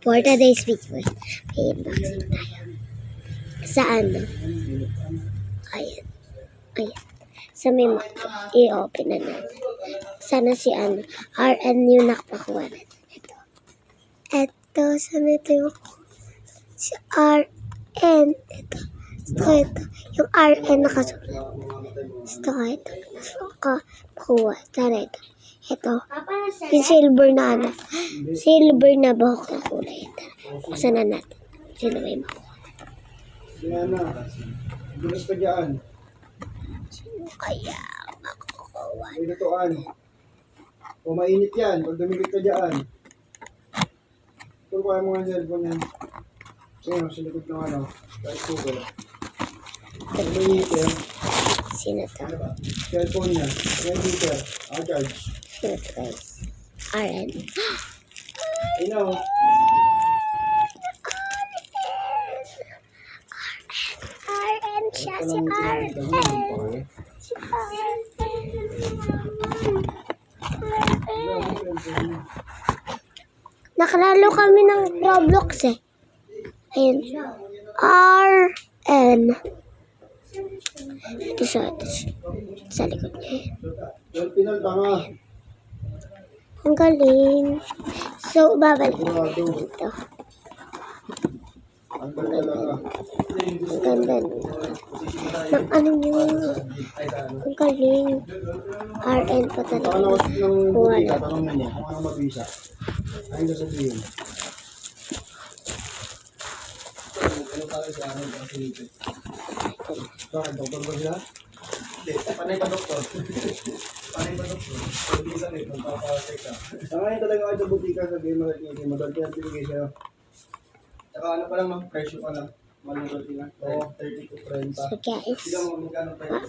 For today's video, may unboxing tayo. Sa ano? Ayan. Ayan. Sa may i-open na natin. Sana si ano, RN yung nakapakuha natin. Ito, sana ito yung si RN. Ito. Yung RN nakasulat. Ito. Nakapakuha. Sana ito. Ito. Yung silver na ano. Silver na buhok na kulay. Buksan na natin. Sino may makuha? Diana, bilis ka dyan. Sino kaya makukuha? May lutuan. O mainit yan, pag dumikit ka dyan. Kung kaya mo nga cellphone yan. Ayun, sa likod ng ano, kahit Google. Pag mainit yan, Sino to? cellphone niya, may heater, charge. Sino to guys? RN. You know, RN siya, si RN. Si RN. Nakalalo kami ng Roblox eh. Ayun. RN. Ito siya. Sa likod niya. yung pinaltanga. Ang galing. So, babalik Sigurado. dito. Ang ganda talaga. Ang ganda. Ng ano niya. Ang galing. RN pa Saka talaga. nakas ng Kuha butika, na. tanong mo kung anong mabisa. Ayun sasabihin. Bakit, doktor ba sila? Panay pa doktor. Panay pa doktor. Hindi sa nito, magpapasay ka. Sa ngayon talaga kayo sa butika, sabihin mo natin, madalti ang binigay sa'yo. Saka ano pa lang, no? Presyo pa lang. Malugot na. Oo, 30 to 30. So guys, Hindi mo magkano presyo.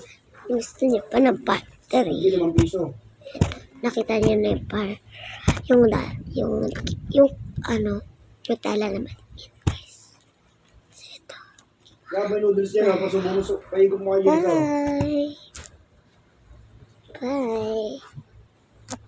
gusto niyo pa ng Hindi battery. 5 piso. Nakita niyo na yung yung ano, yung tala naman. Yan guys. So ito. Gabay noodles yan, pasubong mo, paigong mo kayo dito. Bye!